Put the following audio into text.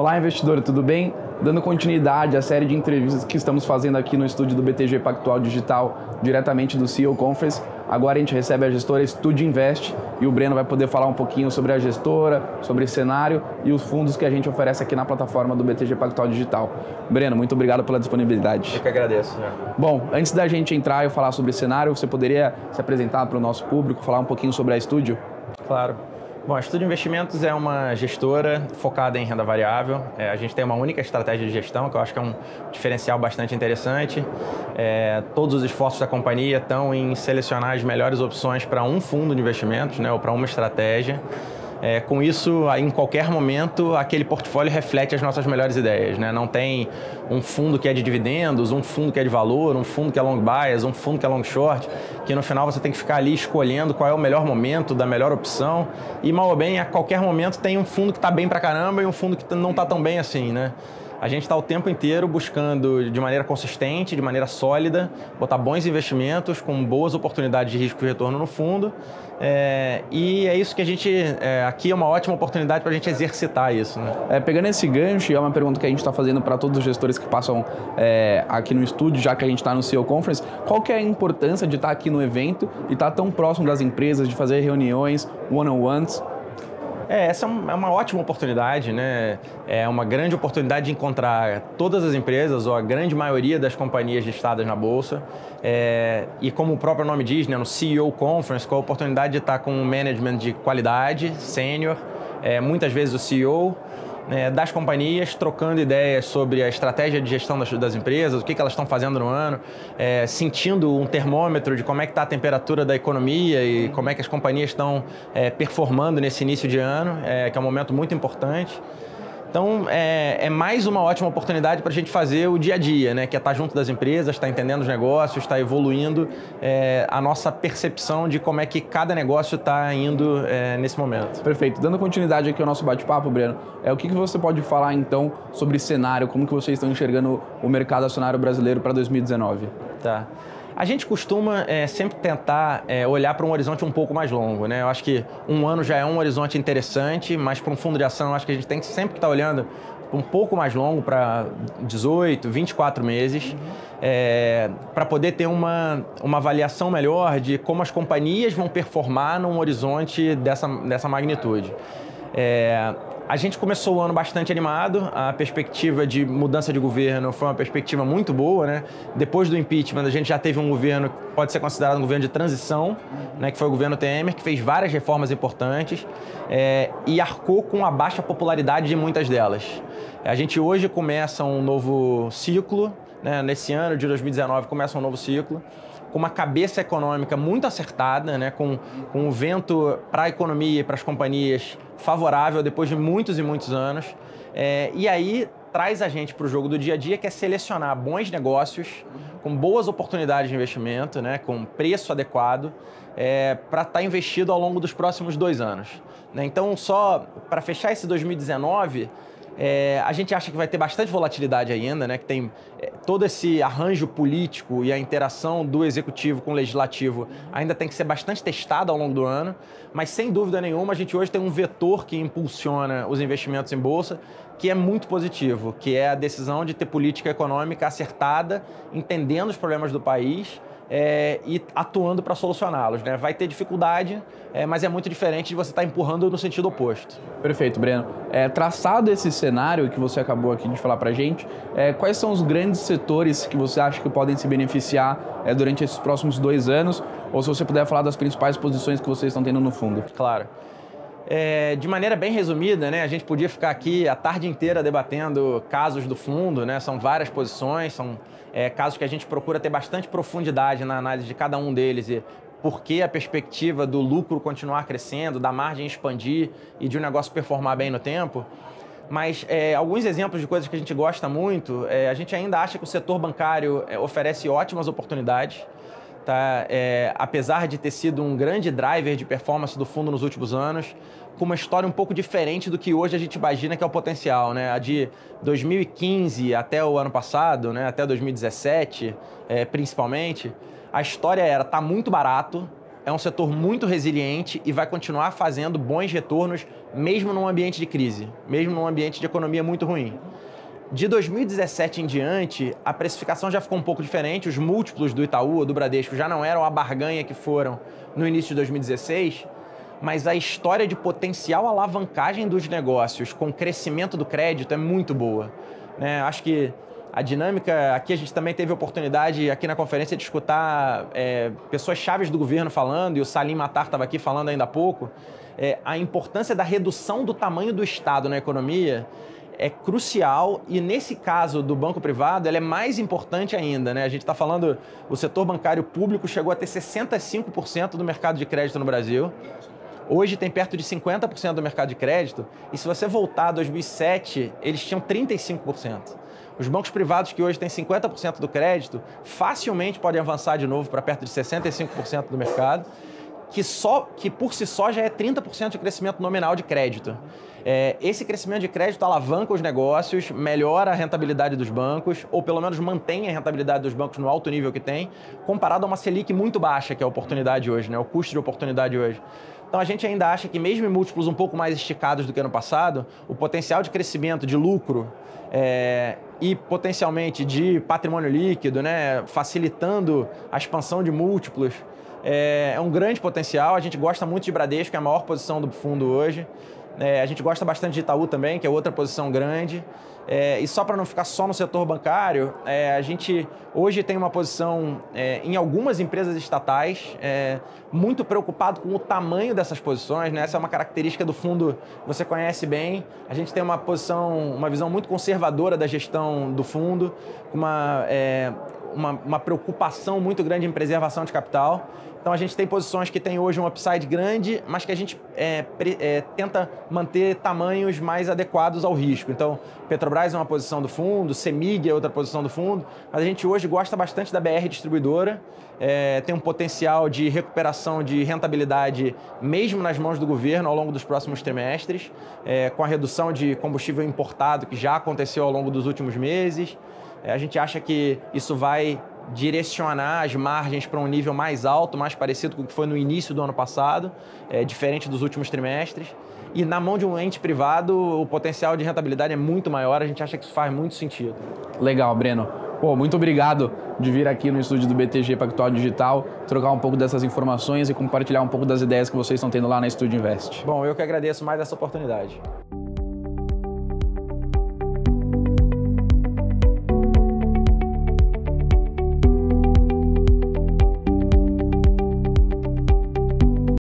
Olá, investidor, tudo bem? Dando continuidade à série de entrevistas que estamos fazendo aqui no estúdio do BTG Pactual Digital, diretamente do CEO Conference. Agora a gente recebe a gestora Studio Invest e o Breno vai poder falar um pouquinho sobre a gestora, sobre o cenário e os fundos que a gente oferece aqui na plataforma do BTG Pactual Digital. Breno, muito obrigado pela disponibilidade. Eu que agradeço. Bom, antes da gente entrar e falar sobre o cenário, você poderia se apresentar para o nosso público, falar um pouquinho sobre a Studio? Claro. Bom, a Studio Investimentos é uma gestora focada em renda variável. A gente tem uma única estratégia de gestão, que eu acho que é um diferencial bastante interessante. Todos os esforços da companhia estão em selecionar as melhores opções para um fundo de investimentos, né, ou para uma estratégia. Com isso, em qualquer momento, aquele portfólio reflete as nossas melhores ideias, né? Não tem um fundo que é de dividendos, um fundo que é de valor, um fundo que é long bias, um fundo que é long short, que no final você tem que ficar ali escolhendo qual é o melhor momento, da melhor opção. E mal ou bem, a qualquer momento tem um fundo que está bem pra caramba e um fundo que não está tão bem assim, né? A gente está o tempo inteiro buscando de maneira consistente, de maneira sólida, botar bons investimentos com boas oportunidades de risco e retorno no fundo. E é isso que a gente... aqui é uma ótima oportunidade para a gente exercitar isso, né? Pegando esse gancho, é uma pergunta que a gente está fazendo para todos os gestores que passam aqui no estúdio, já que a gente está no CEO Conference. Qual que é a importância de estar aqui no evento e estar tão próximo das empresas, de fazer reuniões, one-on-ones? Essa é uma ótima oportunidade, né? É uma grande oportunidade de encontrar todas as empresas, ou a grande maioria das companhias listadas na Bolsa. E como o próprio nome diz, né, no CEO Conference, com a oportunidade de estar com um management de qualidade, sênior, muitas vezes o CEO, das companhias, trocando ideias sobre a estratégia de gestão das empresas, o que elas estão fazendo no ano, sentindo um termômetro de como é que está a temperatura da economia e como é que as companhias estão performando nesse início de ano, que é um momento muito importante. Então, é mais uma ótima oportunidade para a gente fazer o dia a dia, né? Que é estar junto das empresas, estar entendendo os negócios, estar evoluindo a nossa percepção de como é que cada negócio está indo nesse momento. Perfeito. Dando continuidade aqui ao nosso bate-papo, Breno, o que você pode falar, então, sobre cenário, como que vocês estão enxergando o mercado acionário brasileiro para 2019? Tá. A gente costuma sempre tentar olhar para um horizonte um pouco mais longo, né? Eu acho que um ano já é um horizonte interessante, mas para um fundo de ação, eu acho que a gente tem que sempre estar olhando um pouco mais longo, para 18, 24 meses, para poder ter uma avaliação melhor de como as companhias vão performar num horizonte dessa magnitude. A gente começou o ano bastante animado, a perspectiva de mudança de governo foi uma perspectiva muito boa, né? Depois do impeachment, a gente já teve um governo que pode ser considerado um governo de transição, né? Que foi o governo Temer, que fez várias reformas importantes e arcou com a baixa popularidade de muitas delas. A gente hoje começa um novo ciclo, né? Nesse ano de 2019 começa um novo ciclo, com uma cabeça econômica muito acertada, né? com um vento para a economia e para as companhias favorável depois de muitos e muitos anos. E aí traz a gente para o jogo do dia a dia, que é selecionar bons negócios, com boas oportunidades de investimento, né? Com preço adequado, para estar investido ao longo dos próximos 2 anos. Né? Então, só para fechar esse 2019... a gente acha que vai ter bastante volatilidade ainda, né? Que tem todo esse arranjo político e a interação do executivo com o legislativo ainda tem que ser bastante testada ao longo do ano, mas sem dúvida nenhuma a gente hoje tem um vetor que impulsiona os investimentos em bolsa que é muito positivo, que é a decisão de ter política econômica acertada, entendendo os problemas do país, e atuando para solucioná-los, né? Vai ter dificuldade, mas é muito diferente de você estar empurrando no sentido oposto. Perfeito, Breno. Traçado esse cenário que você acabou aqui de falar para a gente, quais são os grandes setores que você acha que podem se beneficiar durante esses próximos 2 anos? Ou se você puder falar das principais posições que vocês estão tendo no fundo. Claro. De maneira bem resumida, né, a gente podia ficar aqui a tarde inteira debatendo casos do fundo, né, são várias posições, são casos que a gente procura ter bastante profundidade na análise de cada um deles e por que a perspectiva do lucro continuar crescendo, da margem expandir e de um negócio performar bem no tempo. Mas alguns exemplos de coisas que a gente gosta muito, a gente ainda acha que o setor bancário oferece ótimas oportunidades. Tá? Apesar de ter sido um grande driver de performance do fundo nos últimos anos, com uma história um pouco diferente do que hoje a gente imagina que é o potencial, né? A de 2015 até o ano passado, né? Até 2017, principalmente, a história era tá muito barato, é um setor muito resiliente e vai continuar fazendo bons retornos, mesmo num ambiente de crise, mesmo num ambiente de economia muito ruim. De 2017 em diante, a precificação já ficou um pouco diferente, os múltiplos do Itaú ou do Bradesco já não eram a barganha que foram no início de 2016, mas a história de potencial alavancagem dos negócios com o crescimento do crédito é muito boa, né? Acho que a dinâmica, aqui a gente também teve a oportunidade, aqui na conferência, de escutar pessoas chaves do governo falando, e o Salim Matar estava aqui falando ainda há pouco, a importância da redução do tamanho do Estado na economia é crucial, e nesse caso do banco privado, ela é mais importante ainda, né? A gente está falando, o setor bancário público chegou a ter 65% do mercado de crédito no Brasil. Hoje tem perto de 50% do mercado de crédito, e se você voltar a 2007, eles tinham 35%. Os bancos privados que hoje têm 50% do crédito, facilmente podem avançar de novo para perto de 65% do mercado, que por si só já é 30% de crescimento nominal de crédito. Esse crescimento de crédito alavanca os negócios, melhora a rentabilidade dos bancos, ou pelo menos mantém a rentabilidade dos bancos no alto nível que tem, comparado a uma Selic muito baixa, que é a oportunidade hoje, né? O custo de oportunidade hoje. Então a gente ainda acha que mesmo em múltiplos um pouco mais esticados do que ano passado, o potencial de crescimento, de lucro e potencialmente de patrimônio líquido, né, facilitando a expansão de múltiplos, é um grande potencial. A gente gosta muito de Bradesco, que é a maior posição do fundo hoje. A gente gosta bastante de Itaú também, que é outra posição grande. E só para não ficar só no setor bancário, a gente hoje tem uma posição em algumas empresas estatais, muito preocupado com o tamanho dessas posições, né? Essa é uma característica do fundo, você conhece bem. A gente tem uma visão muito conservadora da gestão do fundo, com uma preocupação muito grande em preservação de capital. Então a gente tem posições que tem hoje um upside grande, mas que a gente tenta manter tamanhos mais adequados ao risco. Então, Petrobras é uma posição do fundo, Semig é outra posição do fundo, mas a gente hoje gosta bastante da BR Distribuidora, tem um potencial de recuperação de rentabilidade mesmo nas mãos do governo ao longo dos próximos trimestres, com a redução de combustível importado que já aconteceu ao longo dos últimos meses. A gente acha que isso vai direcionar as margens para um nível mais alto, mais parecido com o que foi no início do ano passado, diferente dos últimos trimestres. E na mão de um ente privado, o potencial de rentabilidade é muito maior, a gente acha que isso faz muito sentido. Legal, Breno. Pô, muito obrigado de vir aqui no estúdio do BTG Pactual Digital, trocar um pouco dessas informações e compartilhar um pouco das ideias que vocês estão tendo lá na Estúdio Invest. Bom, eu que agradeço mais essa oportunidade.